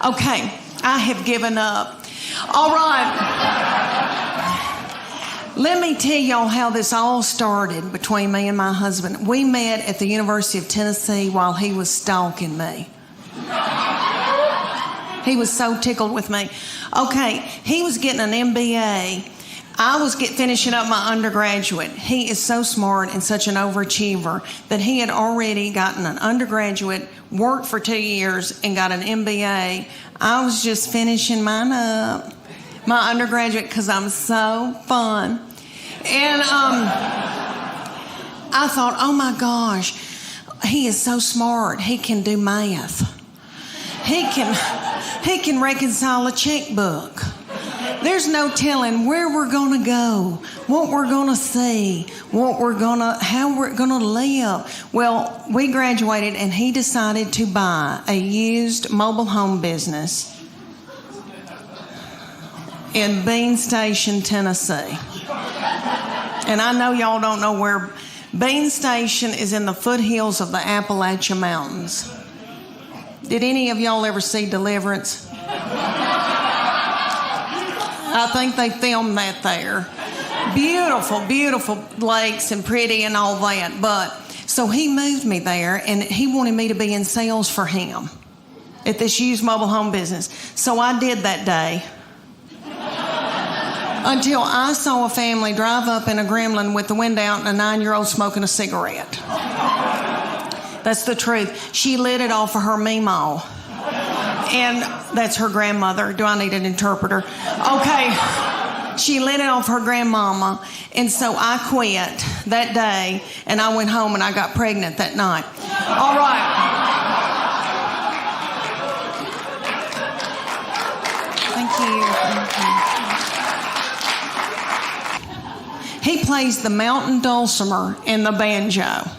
Okay, I have given up. All right. Let me tell y'all how this all started between me and my husband. We met at the University of Tennessee while he was stalking me. He was so tickled with me. Okay, he was getting an MBA. I was finishing up my undergraduate. He is so smart and such an overachiever that he had already gotten an undergraduate, worked for 2 years, and got an MBA. I was just finishing mine up, my undergraduate, because I'm so fun. And I thought, oh my gosh, he is so smart. He can do math. He can reconcile a checkbook. There's no telling where we're going to go, what we're going to see, how we're going to live. Well, we graduated and he decided to buy a used mobile home business in Bean Station, Tennessee. And I know y'all don't know where Bean Station is. In the foothills of the Appalachian Mountains. Did any of y'all ever see Deliverance? I think they filmed that there. Beautiful, beautiful lakes and pretty and all that. But so he moved me there and he wanted me to be in sales for him at this used mobile home business. So I did that day. Until I saw a family drive up in a Gremlin with the window out and a 9-year-old smoking a cigarette. That's the truth. She lit it off of her meemaw. And that's her grandmother. Do I need an interpreter? Okay. She lit it off her grandmama. And so I quit that day and I went home and I got pregnant that night. All right. Thank you. He plays the mountain dulcimer and the banjo.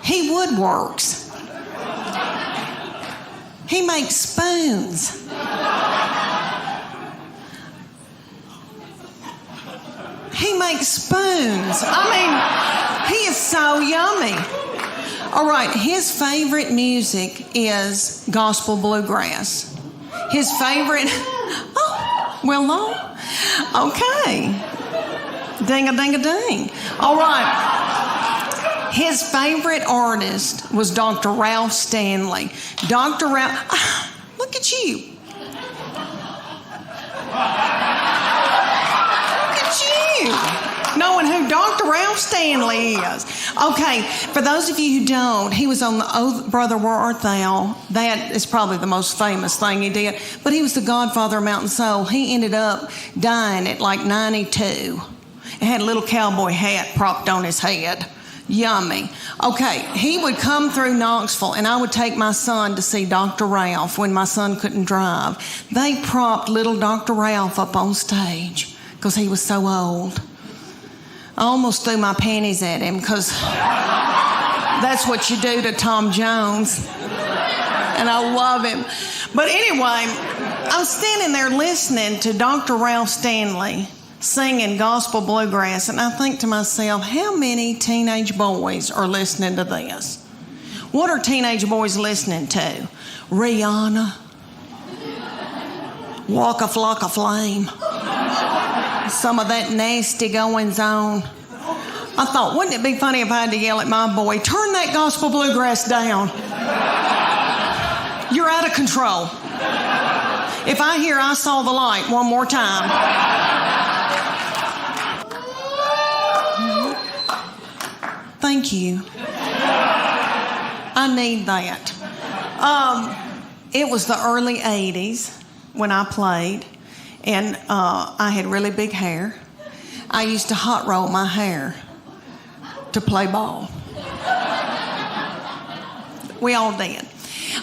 He woodworks. He makes spoons. He makes spoons. I mean, he is so yummy. All right, his favorite music is gospel bluegrass. His favorite... Oh, well, no. Okay. Ding-a-ding-a-ding. All right. His favorite artist was Dr. Ralph Stanley. Dr. Ralph... Look at you. Look at you. Knowing who Dr. Ralph Stanley is. Okay, for those of you who don't, he was on the Oh Brother Where Art Thou. That is probably the most famous thing he did. But he was the godfather of Mountain Soul. He ended up dying at like 92. And had a little cowboy hat propped on his head. Yummy. Okay, he would come through Knoxville and I would take my son to see Dr. Ralph when my son couldn't drive. They propped little Dr. Ralph up on stage because he was so old. I almost threw my panties at him because that's what you do to Tom Jones. And I love him. But anyway, I'm standing there listening to Dr. Ralph Stanley singing gospel bluegrass, and I think to myself, how many teenage boys are listening to this? What are teenage boys listening to? Rihanna, Walk a Flock of Flame, some of that nasty goings on. I thought, wouldn't it be funny if I had to yell at my boy, turn that gospel bluegrass down. You're out of control. If I hear I saw the light one more time. Thank you. I need that. It was the early 80s when I played, and I had really big hair. I used to hot roll my hair to play ball. We all did.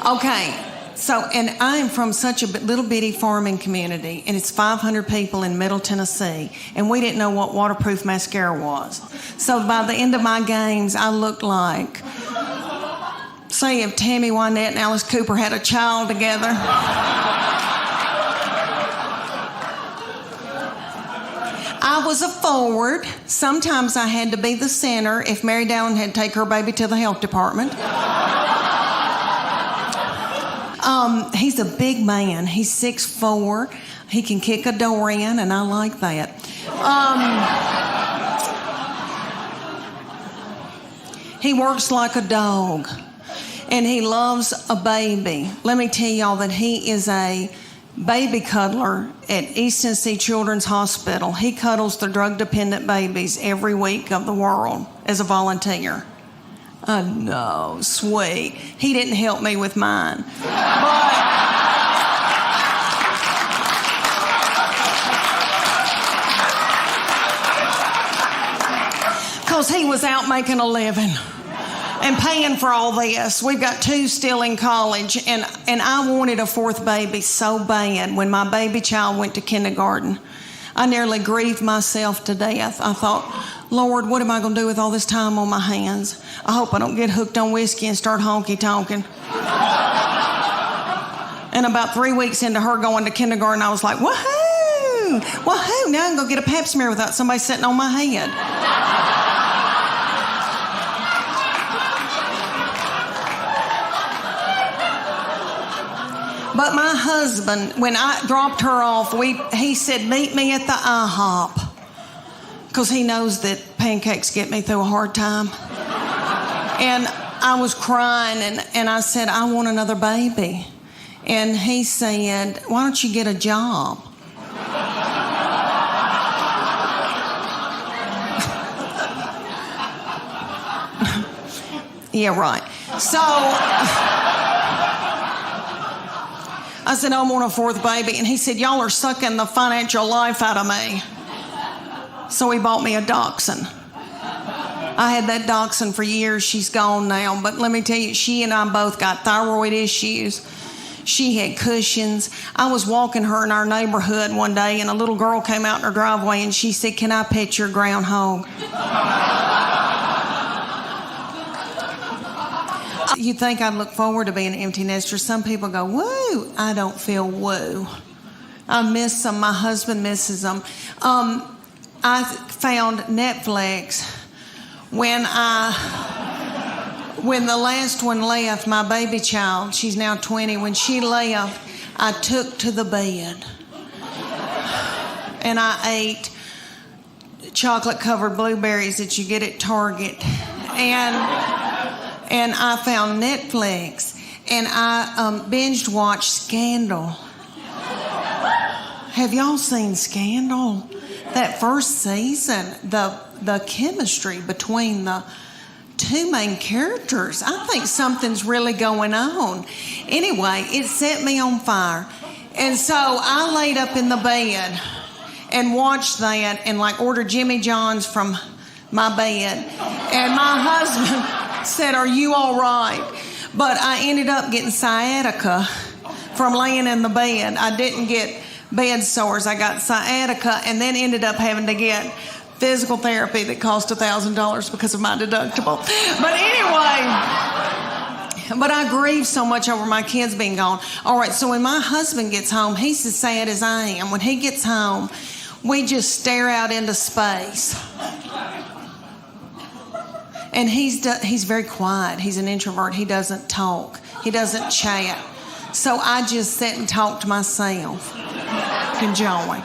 Okay. So, and I am from such a little bitty farming community, and it's 500 people in Middle Tennessee, and we didn't know what waterproof mascara was. So by the end of my games, I looked like, say, if Tammy Wynette and Alice Cooper had a child together. I was a forward. Sometimes I had to be the center if Mary Dallin had to take her baby to the health department. He's a big man. He's 6'4". He can kick a door in, and I like that. He works like a dog, and he loves a baby. Let me tell y'all that he is a baby cuddler at East Tennessee Children's Hospital. He cuddles the drug-dependent babies every week of the world as a volunteer. I know, sweet. He didn't help me with mine. Because he was out making a living and paying for all this. We've got 2 still in college, and I wanted a 4th baby so bad when my baby child went to kindergarten. I nearly grieved myself to death. I thought, Lord, what am I going to do with all this time on my hands? I hope I don't get hooked on whiskey and start honky-tonking. And about 3 weeks into her going to kindergarten, I was like, woohoo! Woohoo! Now I can go get a pap smear without somebody sitting on my head. But my husband, when I dropped her off, he said, meet me at the IHOP. Because he knows that pancakes get me through a hard time. And I was crying, and I said, I want another baby. And he said, why don't you get a job? Yeah, right. So I said, I want a 4th baby. And he said, y'all are sucking the financial life out of me. So he bought me a dachshund. I had that dachshund for years. She's gone now. But let me tell you, she and I both got thyroid issues. She had cushions. I was walking her in our neighborhood one day, and a little girl came out in her driveway, and she said, can I pet your groundhog? You'd think I'd look forward to being an empty nester. Some people go, woo. I don't feel woo. I miss them. My husband misses them. I found Netflix when the last one left, my baby child, she's now 20, when she left, I took to the bed and I ate chocolate-covered blueberries that you get at Target. And I found Netflix, and I binge-watched Scandal. Have y'all seen Scandal? That first season, the chemistry between the 2 main characters, I think something's really going on. Anyway, it set me on fire. And so I laid up in the bed and watched that and ordered Jimmy John's from my bed. And my husband said, are you all right? But I ended up getting sciatica from laying in the bed. I didn't get bed sores. I got sciatica and then ended up having to get physical therapy that cost $1,000 because of my deductible. But anyway, I grieve so much over my kids being gone. All right, so when my husband gets home, he's as sad as I am. When he gets home, we just stare out into space. And he's very quiet. He's an introvert. He doesn't talk. He doesn't chat. So I just sit and talk to myself and join.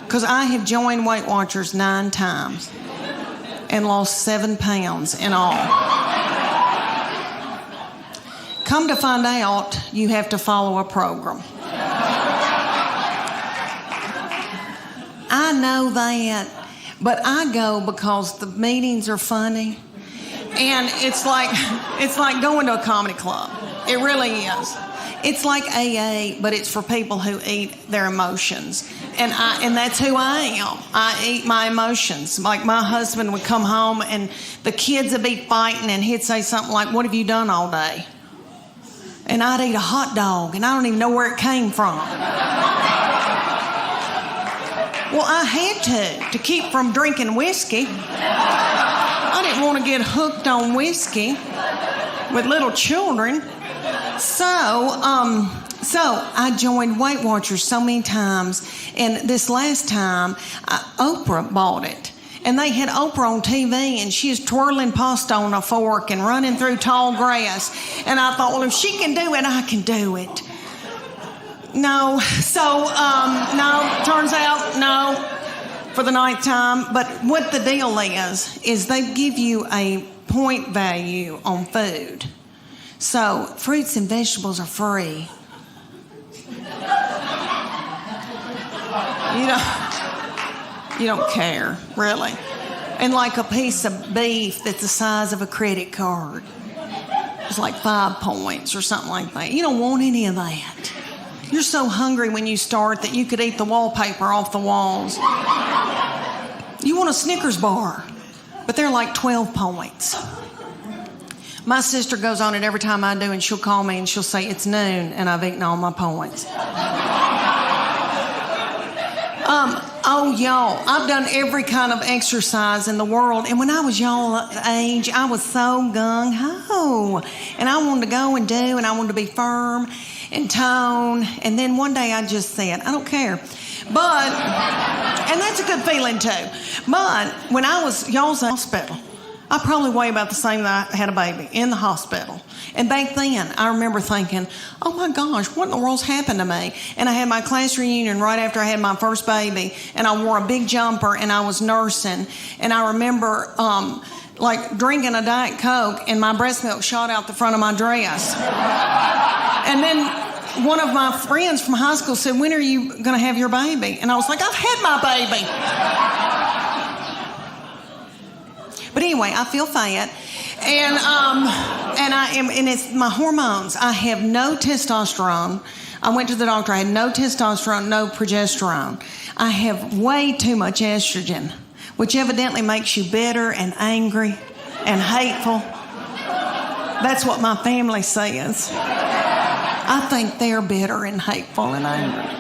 Because I have joined Weight Watchers 9 times and lost 7 pounds in all. Come to find out, you have to follow a program. I know that, but I go because the meetings are funny. And it's like going to a comedy club. It really is. It's like AA, but it's for people who eat their emotions. And that's who I am. I eat my emotions. Like my husband would come home and the kids would be fighting and he'd say something like, what have you done all day? And I'd eat a hot dog and I don't even know where it came from. Well, I had to keep from drinking whiskey. I didn't want to get hooked on whiskey with little children. So I joined Weight Watchers so many times, and this last time, Oprah bought it. And they had Oprah on TV, and she was twirling pasta on a fork and running through tall grass. And I thought, well, if she can do it, I can do it. No. So, no, turns out, no, for the ninth time. But what the deal is they give you a point value on food. So, fruits and vegetables are free. You don't care, really. And like a piece of beef that's the size of a credit card. It's like 5 points or something like that. You don't want any of that. You're so hungry when you start that you could eat the wallpaper off the walls. You want a Snickers bar, but they're like 12 points. My sister goes on it every time I do, and she'll call me and she'll say, it's noon, and I've eaten all my points. Oh, y'all, I've done every kind of exercise in the world. And when I was y'all age, I was so gung-ho. And I wanted to go and do, and I wanted to be firm and tone. And then one day I just said, I don't care. But, and that's a good feeling too. But when I was y'all's in the hospital, I probably weigh about the same that I had a baby in the hospital. And back then, I remember thinking, oh my gosh, what in the world's happened to me? And I had my class reunion right after I had my first baby, and I wore a big jumper, and I was nursing. And I remember like drinking a Diet Coke, and my breast milk shot out the front of my dress. And then one of my friends from high school said, when are you going to have your baby? And I was like, I've had my baby. But anyway, I feel fat, and it's my hormones. I have no testosterone. I went to the doctor. I had no testosterone, no progesterone. I have way too much estrogen, which evidently makes you bitter and angry and hateful. That's what my family says. I think they're bitter and hateful and angry.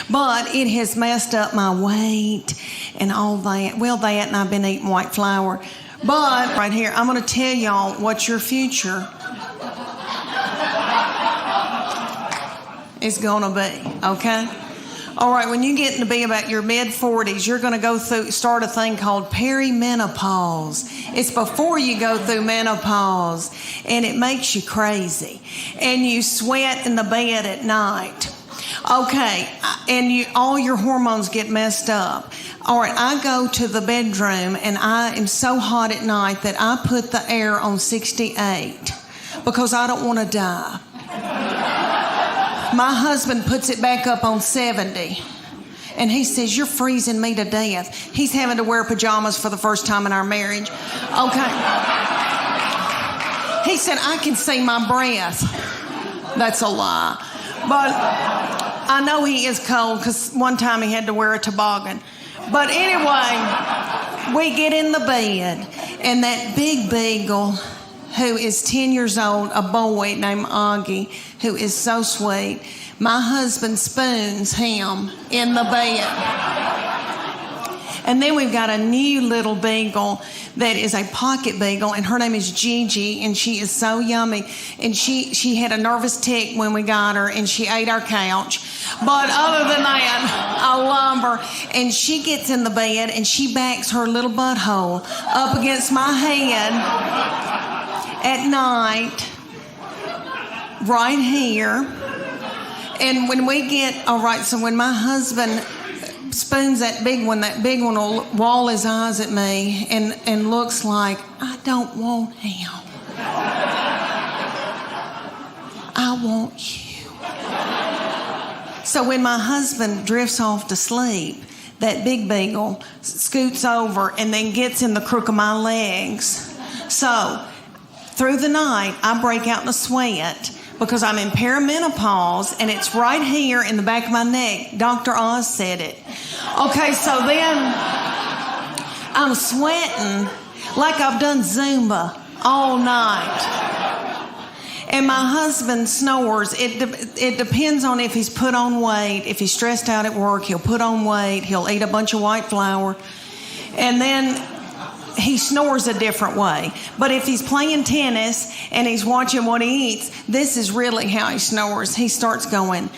But it has messed up my weight and all that. Well, that, and I've been eating white flour. But right here, I'm going to tell y'all what your future is going to be, okay? All right, when you get to be about your mid-40s, you're going to start a thing called perimenopause. It's before you go through menopause, and it makes you crazy. And you sweat in the bed at night. Okay, and all your hormones get messed up. All right, I go to the bedroom, and I am so hot at night that I put the air on 68 because I don't want to die. My husband puts it back up on 70, and he says, you're freezing me to death. He's having to wear pajamas for the first time in our marriage. Okay. He said, I can see my breath. That's a lie. But I know he is cold because one time he had to wear a toboggan. But anyway, we get in the bed, and that big beagle, who is 10 years old, a boy named Augie, who is so sweet, my husband spoons him in the bed. And then we've got a new little beagle that is a pocket beagle, and her name is Gigi, and she is so yummy. And she had a nervous tick when we got her, and she ate our couch. But other than that, I love her. And she gets in the bed, and she backs her little butthole up against my head at night, right here. And when we get, all right, so when my husband spoons that big one will wall his eyes at me and looks like, I don't want him. I want you. So when my husband drifts off to sleep, that big beagle scoots over and then gets in the crook of my legs. So through the night, I break out in a sweat because I'm in perimenopause, and it's right here in the back of my neck. Dr. Oz said it. Okay, so then I'm sweating like I've done Zumba all night. And my husband snores. It depends on if he's put on weight. If he's stressed out at work, he'll put on weight. He'll eat a bunch of white flour. And then he snores a different way. But if he's playing tennis and he's watching what he eats, this is really how he snores. He starts going,